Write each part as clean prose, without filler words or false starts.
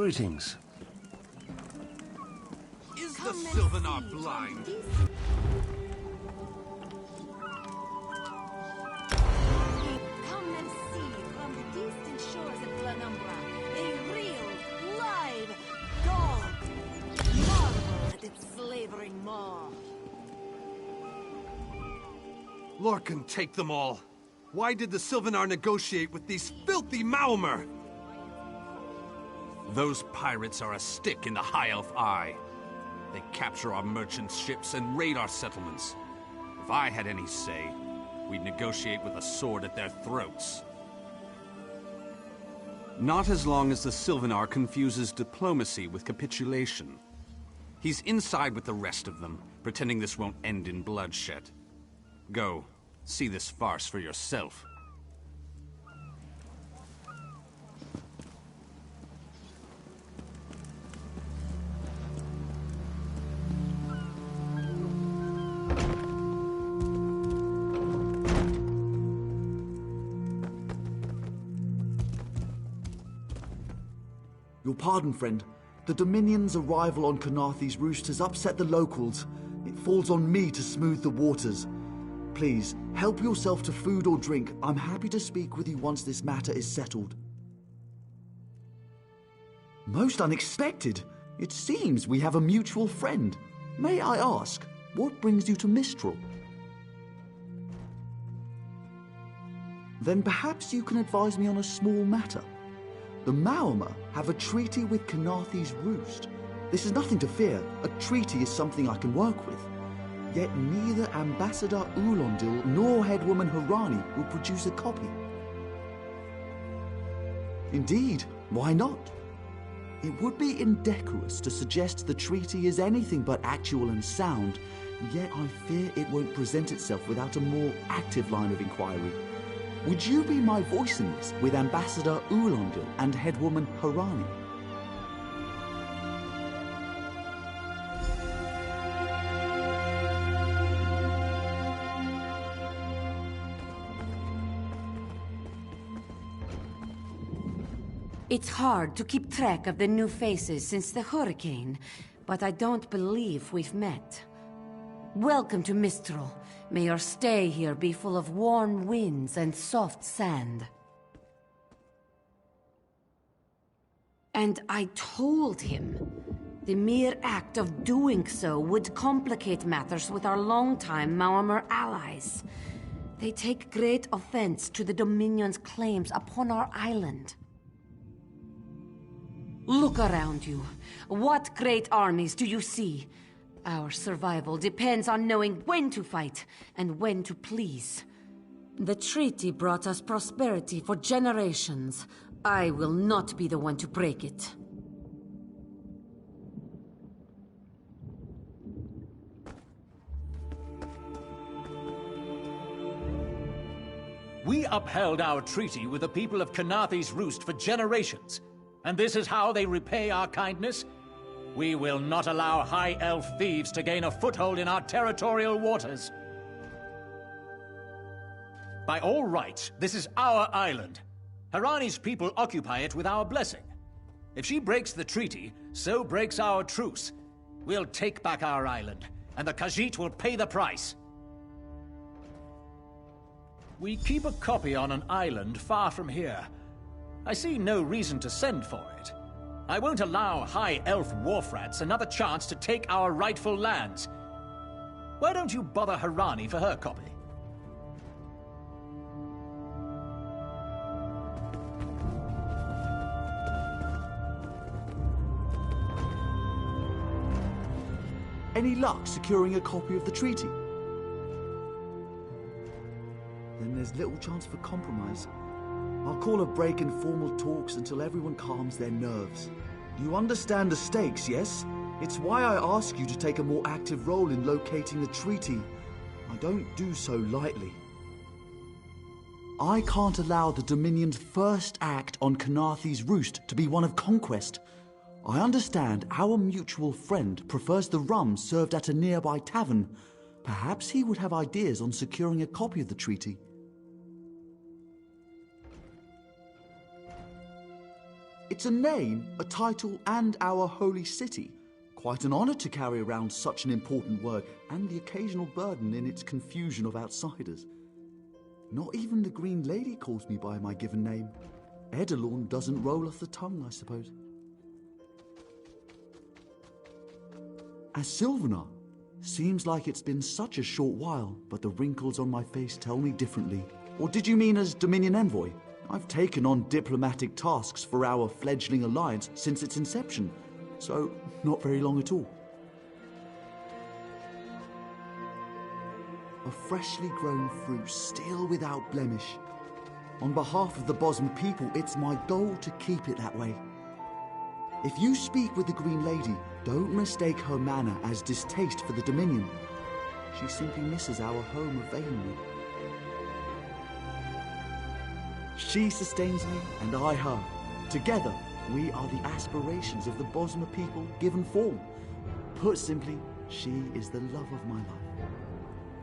Greetings. Is the Sylvanar blind? Come and see from the distant shores of Glanumbra a real, live dog. Marvel at its slavering maw. Lorcan, take them all. Why did the Sylvanar negotiate with these filthy Maomer? Those pirates are a stick in the High Elf eye. They capture our merchant ships and raid our settlements. If I had any say, we'd negotiate with a sword at their throats. Not as long as the Sylvanar confuses diplomacy with capitulation. He's inside with the rest of them, pretending this won't end in bloodshed. Go, see this farce for yourself. Your pardon, friend. The Dominion's arrival on Kanathe's roost has upset the locals. It falls on me to smooth the waters. Please, help yourself to food or drink. I'm happy to speak with you once this matter is settled. Most unexpected. It seems we have a mutual friend. May I ask, what brings you to Mistral? Then perhaps you can advise me on a small matter. The Maomer have a treaty with Kanathe's roost. This is nothing to fear. A treaty is something I can work with. Yet neither Ambassador Ulondil nor Headwoman Harani will produce a copy. Indeed, why not? It would be indecorous to suggest the treaty is anything but actual and sound, yet I fear it won't present itself without a more active line of inquiry. Would you be my voice in this with Ambassador Ulondil and Headwoman Harani? It's hard to keep track of the new faces since the hurricane, but I don't believe we've met. Welcome to Mistral. May your stay here be full of warm winds and soft sand. And I told him the mere act of doing so would complicate matters with our longtime Maomer allies. They take great offense to the Dominion's claims upon our island. Look around you. What great armies do you see? Our survival depends on knowing when to fight and when to please. The treaty brought us prosperity for generations. I will not be the one to break it. We upheld our treaty with the people of Kanathe's roost for generations. And this is how they repay our kindness? We will not allow High Elf thieves to gain a foothold in our territorial waters. By all rights, this is our island. Harani's people occupy it with our blessing. If she breaks the treaty, so breaks our truce. We'll take back our island, and the Khajiit will pay the price. We keep a copy on an island far from here. I see no reason to send for it. I won't allow High Elf wharf-rats another chance to take our rightful lands. Why don't you bother Harani for her copy? Any luck securing a copy of the treaty? Then there's little chance for compromise. I'll call a break in formal talks until everyone calms their nerves. You understand the stakes, yes? It's why I ask you to take a more active role in locating the treaty. I don't do so lightly. I can't allow the Dominion's first act on Kanathe's roost to be one of conquest. I understand our mutual friend prefers the rum served at a nearby tavern. Perhaps he would have ideas on securing a copy of the treaty. It's a name, a title, and our holy city. Quite an honor to carry around such an important word, and the occasional burden in its confusion of outsiders. Not even the Green Lady calls me by my given name. Edelorn doesn't roll off the tongue, I suppose. As Sylvanar, seems like it's been such a short while, but the wrinkles on my face tell me differently. Or did you mean as Dominion Envoy? I've taken on diplomatic tasks for our fledgling alliance since its inception, so not very long at all. A freshly grown fruit, still without blemish. On behalf of the Bosma people, it's my goal to keep it that way. If you speak with the Green Lady, don't mistake her manner as distaste for the Dominion. She simply misses our home of Valenwood. She sustains me, and I her. Together, we are the aspirations of the Bosma people given form. Put simply, she is the love of my life.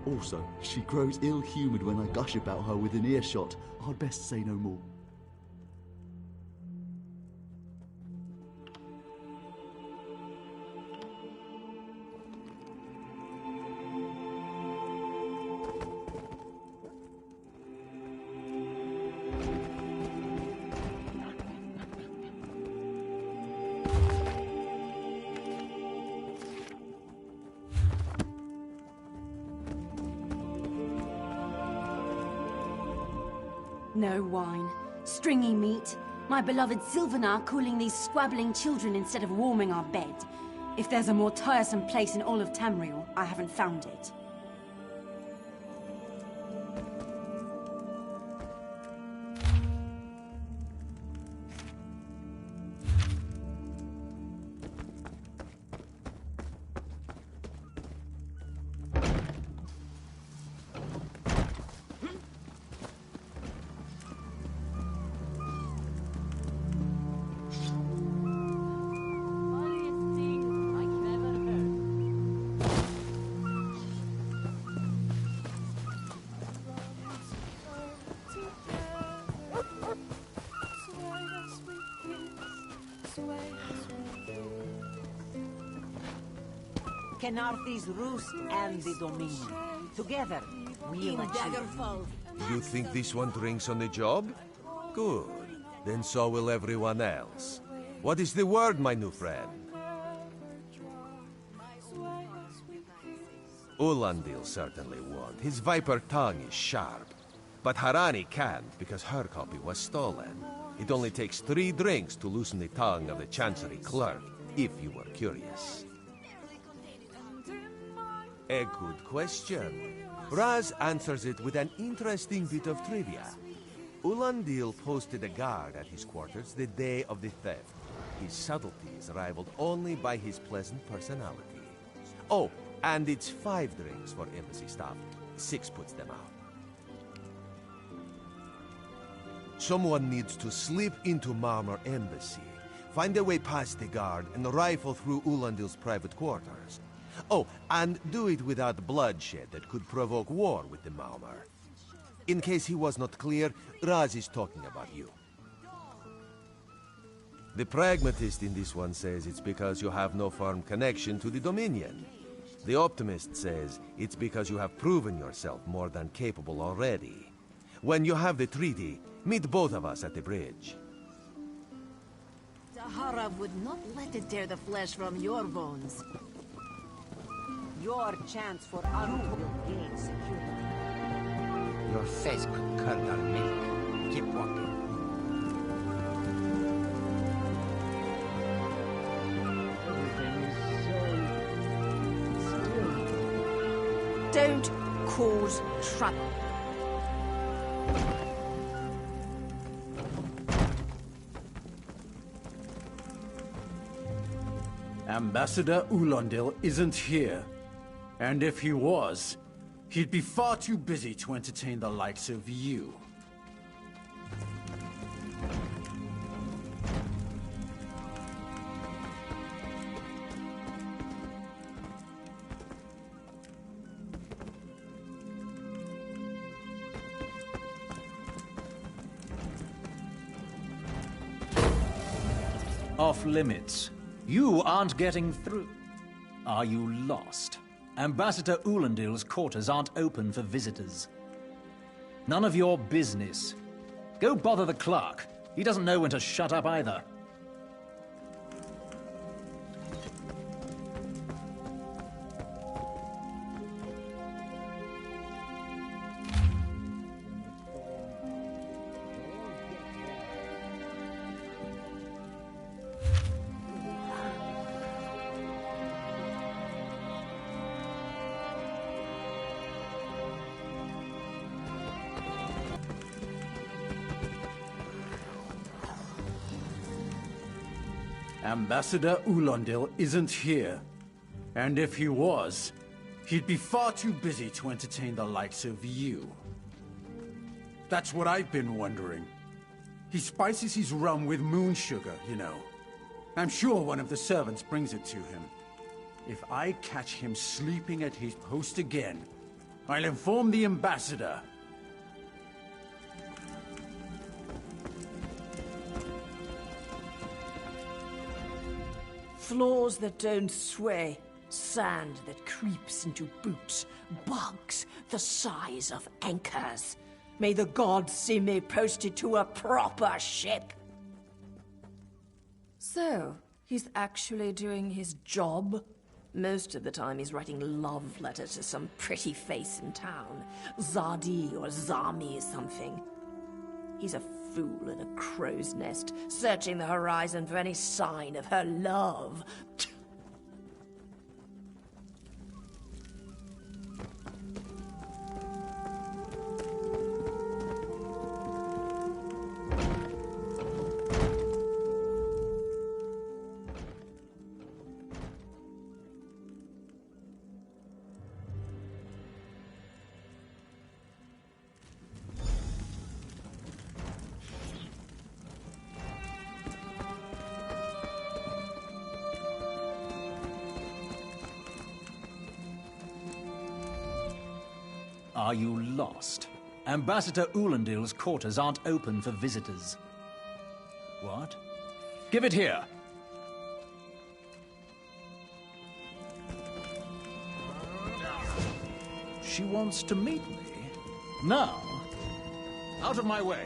Also, she grows ill-humoured when I gush about her within earshot. I'd best say no more. No wine, stringy meat, my beloved Sylvanar cooling these squabbling children instead of warming our bed. If there's a more tiresome place in all of Tamriel, I haven't found it. Kenarthi's Roost and the Dominion. Together, we'll achieve. You think this one drinks on the job? Good. Then so will everyone else. What is the word, my new friend? Ulandil certainly won't. His viper tongue is sharp. But Harani can't, because her copy was stolen. It only takes 3 drinks to loosen the tongue of the Chancery clerk, if you were curious. A good question. Raz answers it with an interesting bit of trivia. Ulandil posted a guard at his quarters the day of the theft. His subtlety is rivaled only by his pleasant personality. Oh, and it's 5 drinks for embassy staff. 6 puts them out. Someone needs to slip into Marmor Embassy, find a way past the guard, and rifle through Ulandil's private quarters. Oh, and do it without bloodshed that could provoke war with the Marmor. In case he was not clear, Raz is talking about you. The pragmatist in this one says it's because you have no firm connection to the Dominion. The optimist says it's because you have proven yourself more than capable already. When you have the treaty, meet both of us at the bridge. Tahara would not let it tear the flesh from your bones. Your chance for Aru will gain security. Your face could curdle milk. Keep walking. Don't cause trouble. Ambassador Ulandil isn't here. And if he was, he'd be far too busy to entertain the likes of you. Off limits. You aren't getting through. Are you lost? Ambassador Ulandil's quarters aren't open for visitors. None of your business. Go bother the clerk. He doesn't know when to shut up either. Ambassador Ulandil isn't here. And if he was, he'd be far too busy to entertain the likes of you. That's what I've been wondering. He spices his rum with moon sugar, you know. I'm sure one of the servants brings it to him. If I catch him sleeping at his post again, I'll inform the ambassador. Floors that don't sway, sand that creeps into boots, bugs the size of anchors. May the gods see me posted to a proper ship. So, he's actually doing his job? Most of the time he's writing love letters to some pretty face in town. Zadi or Zami or something. He's a fool in a crow's nest, searching the horizon for any sign of her love. Are you lost? Ambassador Ulandil's quarters aren't open for visitors. What? Give it here! She wants to meet me? Now? Out of my way!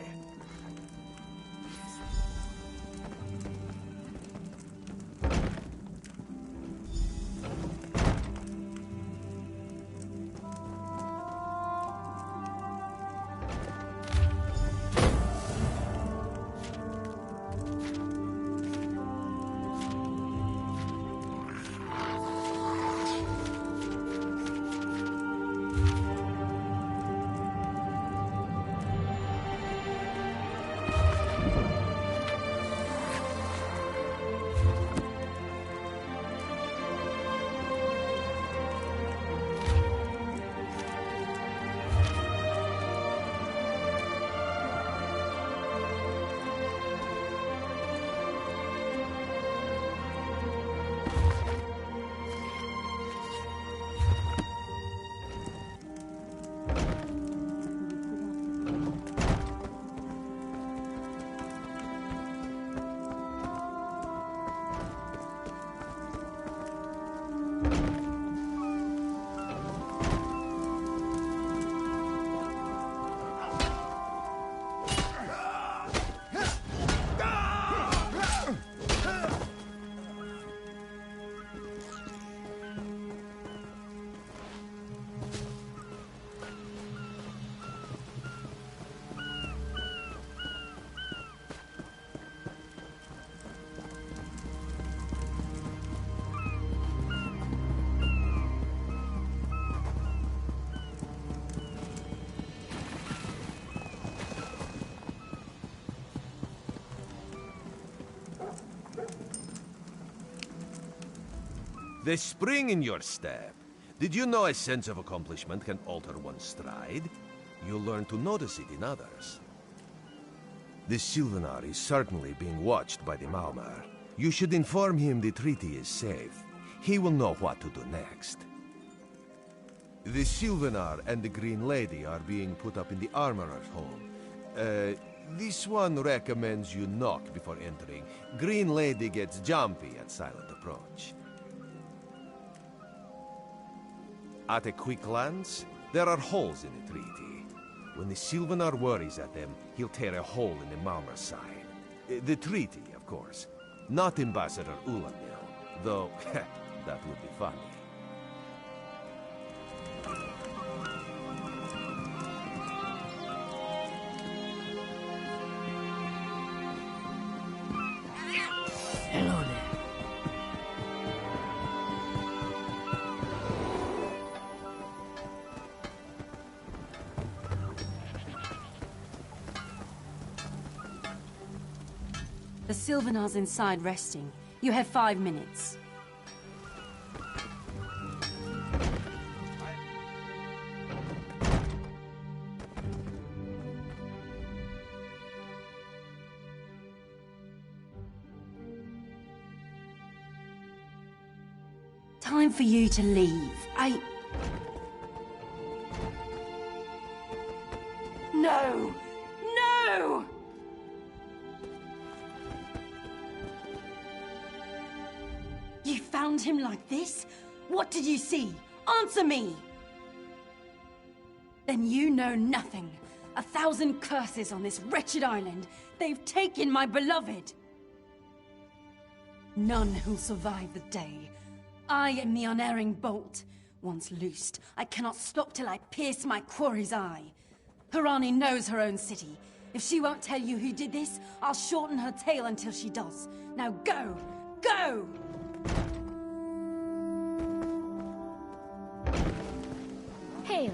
The spring in your step. Did you know a sense of accomplishment can alter one's stride? You'll learn to notice it in others. The Sylvanar is certainly being watched by the Maumar. You should inform him the treaty is safe. He will know what to do next. The Sylvanar and the Green Lady are being put up in the Armorer's home. This one recommends you knock before entering. Green Lady gets jumpy at silent approach. At a quick glance, there are holes in the treaty. When the Sylvanar worries at them, he'll tear a hole in the Malmer side. The treaty, of course. Not Ambassador Ulandil, though that would be funny. Hello there. The Sylvanar's inside resting. You have 5 minutes. Time for you to leave. No! No! You found him like this? What did you see? Answer me! Then you know nothing. 1,000 curses on this wretched island. They've taken my beloved. None who'll survive the day. I am the unerring bolt. Once loosed, I cannot stop till I pierce my quarry's eye. Harani knows her own city. If she won't tell you who did this, I'll shorten her tale until she does. Now go! Go! Hail.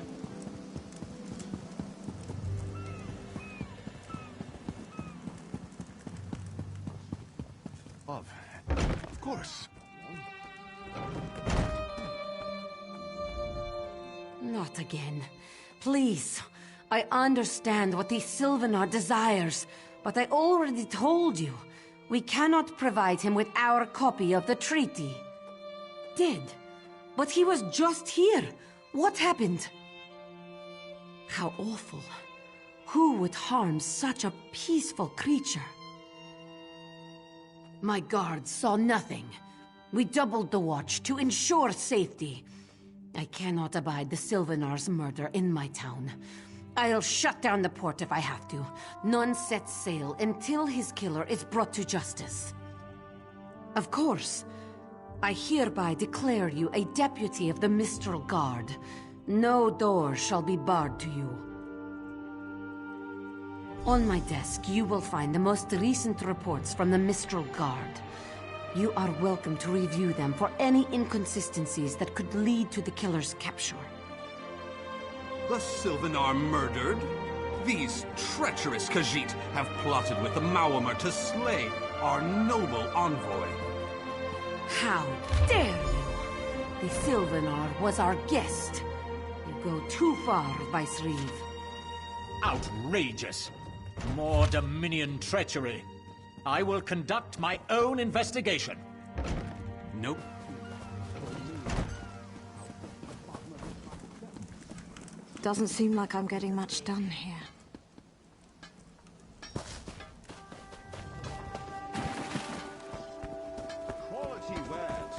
Of course. Not again. Please. I understand what the Sylvanar desires, but I already told you. We cannot provide him with our copy of the treaty. Did. But he was just here. What happened? How awful. Who would harm such a peaceful creature? My guards saw nothing. We doubled the watch to ensure safety. I cannot abide the Sylvanar's murder in my town. I'll shut down the port if I have to. None sets sail until his killer is brought to justice. Of course, I hereby declare you a deputy of the Mistral Guard. No door shall be barred to you. On my desk, you will find the most recent reports from the Mistral Guard. You are welcome to review them for any inconsistencies that could lead to the killer's capture. The Sylvanar murdered? These treacherous Khajiit have plotted with the Maormer to slay our noble envoy. How dare you! The Sylvanar was our guest. You go too far, Vice Reeve. Outrageous! More Dominion treachery. I will conduct my own investigation. Nope. Doesn't seem like I'm getting much done here. Quality wares.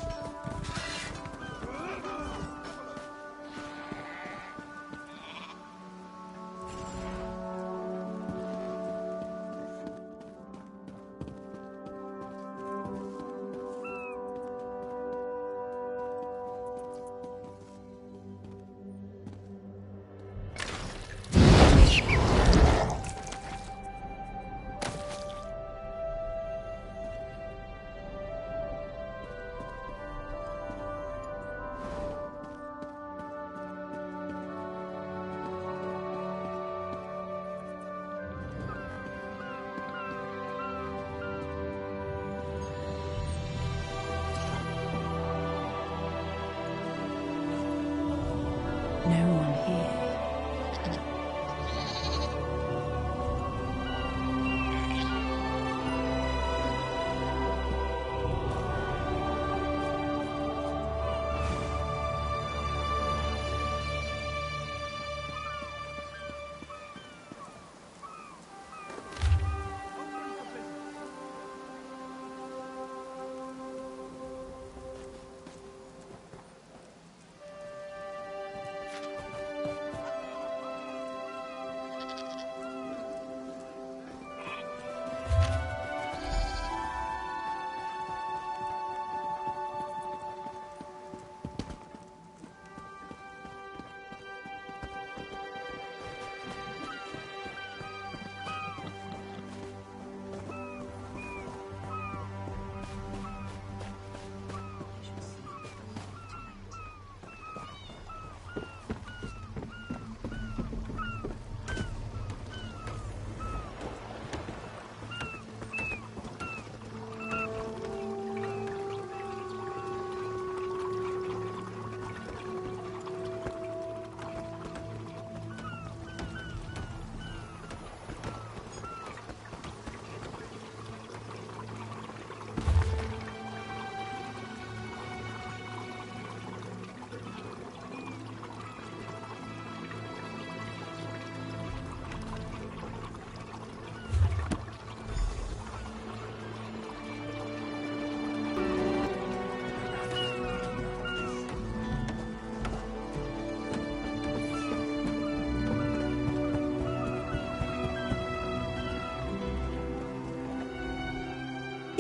No one here.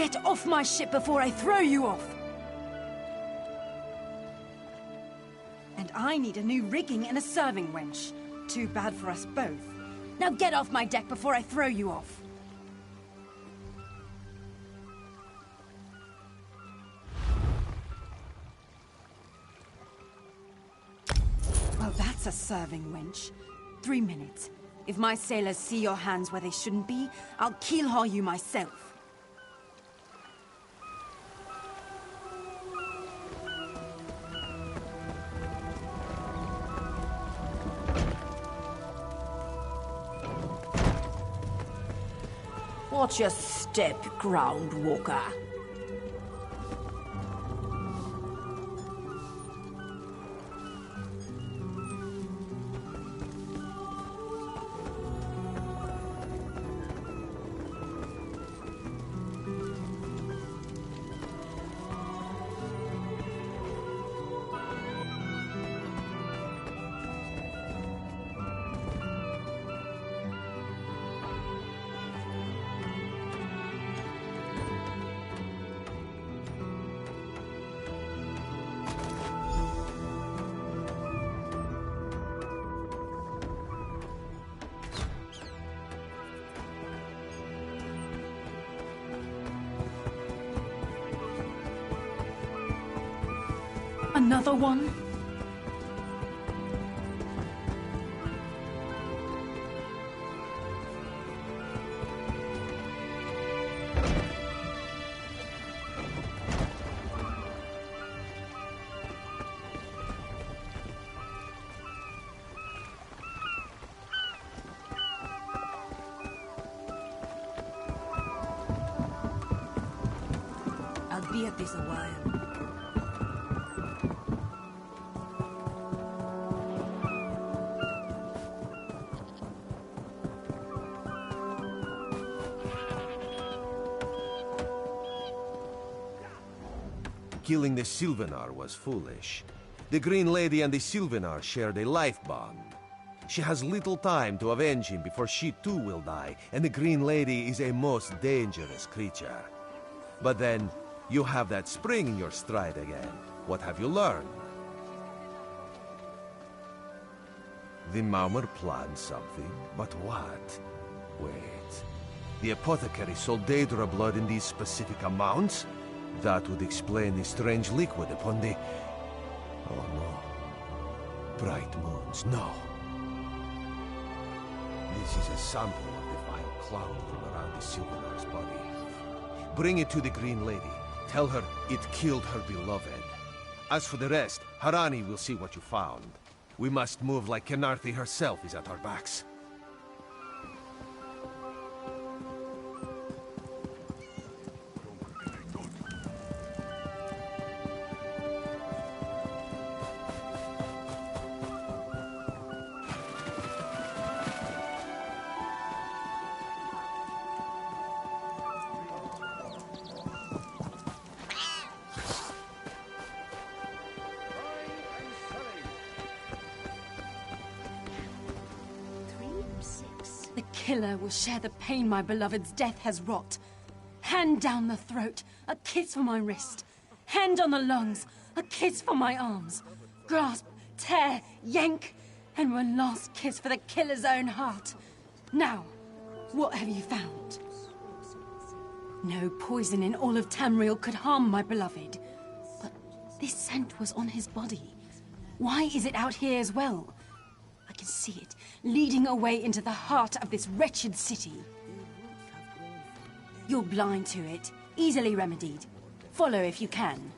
Get off my ship before I throw you off! And I need a new rigging and a serving wench. Too bad for us both. Now get off my deck before I throw you off. Well, that's a serving wench. 3 minutes. If my sailors see your hands where they shouldn't be, I'll keel-haul you myself. Watch your step, ground walker. Another one? I'll be at this a while. Killing the Sylvanar was foolish. The Green Lady and the Sylvanar shared a life bond. She has little time to avenge him before she too will die, and the Green Lady is a most dangerous creature. But then, you have that spring in your stride again. What have you learned? The Maumar planned something, but what? Wait. The apothecary sold Daedra blood in these specific amounts? That would explain the strange liquid upon the... Oh no. Bright moons, no. This is a sample of the vile cloud from around the Sylvanar's body. Bring it to the Green Lady. Tell her it killed her beloved. As for the rest, Harani will see what you found. We must move like Kenarthi herself is at our backs. The killer will share the pain my beloved's death has wrought. Hand down the throat, a kiss for my wrist. Hand on the lungs, a kiss for my arms. Grasp, tear, yank, and one last kiss for the killer's own heart. Now, what have you found? No poison in all of Tamriel could harm my beloved. But this scent was on his body. Why is it out here as well? I can see it, leading away into the heart of this wretched city. You're blind to it, easily remedied. Follow if you can.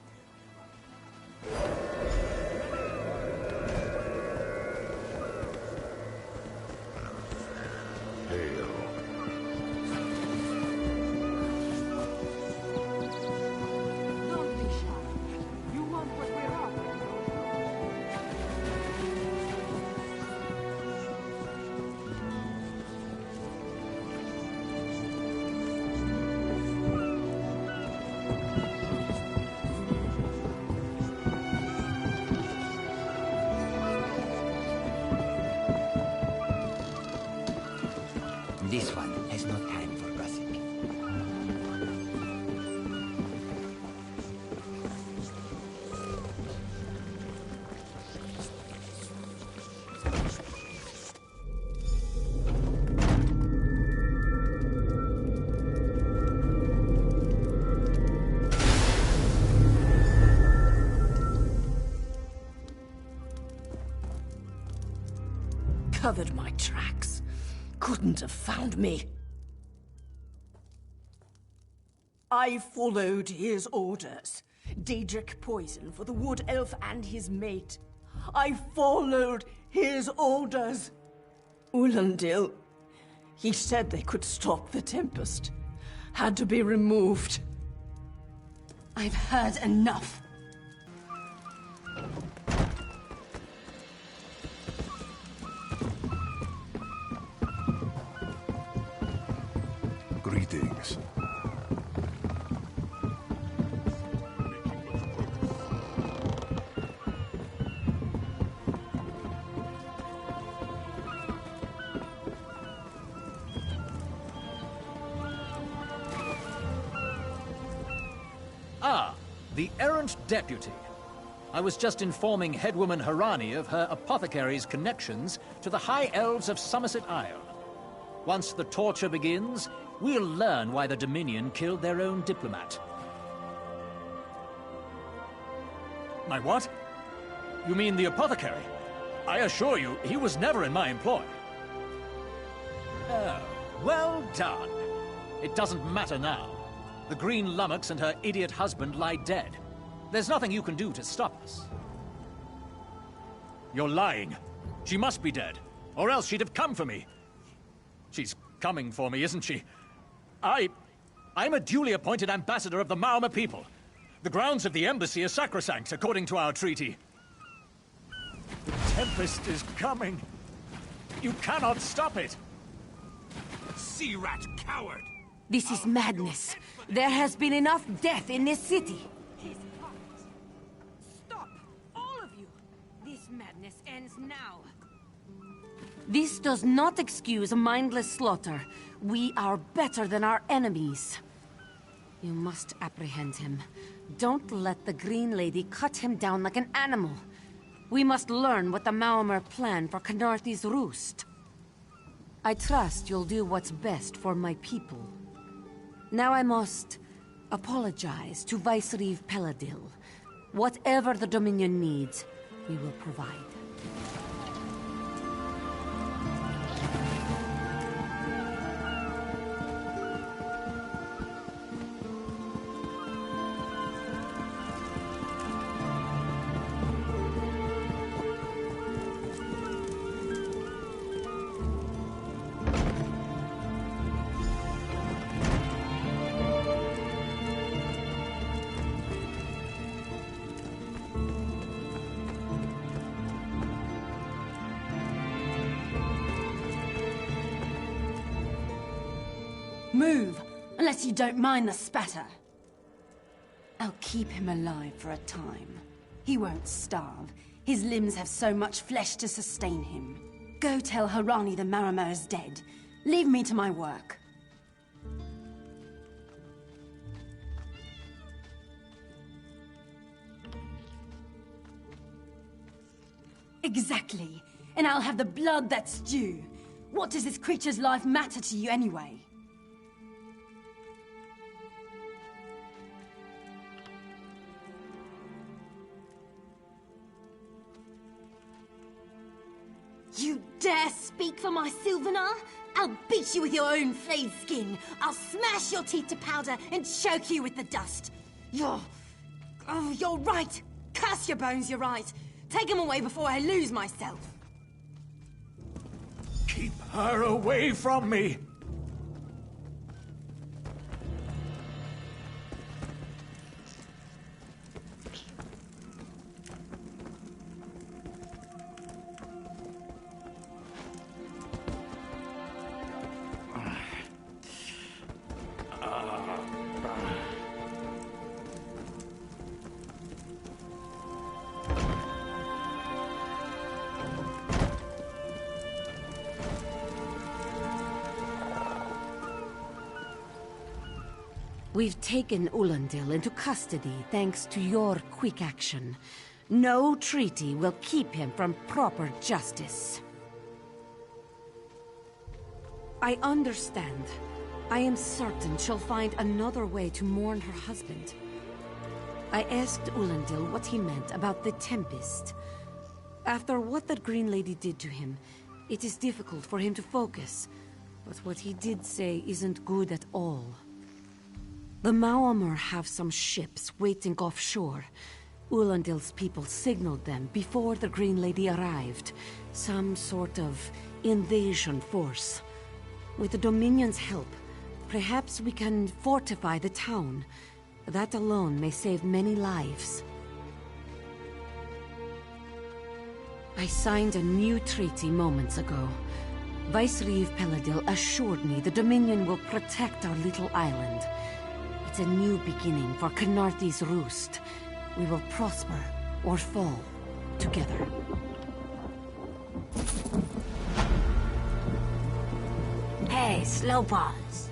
This one has no time for gossip. Covered my tracks. Couldn't have found me. I followed his orders. Daedric poison for the wood elf and his mate. I followed his orders. Ulandil, he said they could stop the Tempest. Had to be removed. I've heard enough. Greetings. Ah, the errant deputy. I was just informing Headwoman Harani of her apothecary's connections to the High Elves of Somerset Isle. Once the torture begins, we'll learn why the Dominion killed their own diplomat. My what? You mean the apothecary? I assure you, he was never in my employ. Oh, well done. It doesn't matter now. The Green Lummox and her idiot husband lie dead. There's nothing you can do to stop us. You're lying. She must be dead, or else she'd have come for me. She's coming for me, isn't she? I'm a duly appointed ambassador of the Maoma people. The grounds of the embassy are sacrosanct, according to our treaty. The Tempest is coming. You cannot stop it. Sea rat coward! This is madness. There has been enough death in this city. Stop, all of you. This madness ends now. This does not excuse mindless slaughter. We are better than our enemies. You must apprehend him. Don't let the Green Lady cut him down like an animal. We must learn what the Maomer plan for Canarthi's roost. I trust you'll do what's best for my people. Now I must apologize to Vicereeve Peladil. Whatever the Dominion needs, we will provide. Move, unless you don't mind the spatter. I'll keep him alive for a time. He won't starve. His limbs have so much flesh to sustain him. Go tell Harani the Marama is dead. Leave me to my work. Exactly. And I'll have the blood that's due. What does this creature's life matter to you anyway? You dare speak for my Sylvanar? I'll beat you with your own flayed skin. I'll smash your teeth to powder and choke you with the dust. You're right. Curse your bones, you're right. Take them away before I lose myself. Keep her away from me! We've taken Ulandil into custody thanks to your quick action. No treaty will keep him from proper justice. I understand. I am certain she'll find another way to mourn her husband. I asked Ulandil what he meant about the Tempest. After what the Green Lady did to him, It is difficult for him to focus, but what he did say isn't good at all. The Maormer have some ships waiting offshore. Ulandil's people signaled them before the Green Lady arrived. Some sort of invasion force. With the Dominion's help, perhaps we can fortify the town. That alone may save many lives. I signed a new treaty moments ago. Vicereeve Peladil assured me the Dominion will protect our little island. It's a new beginning for Khenarthi's roost. We will prosper or fall together. Hey, Slowpaws.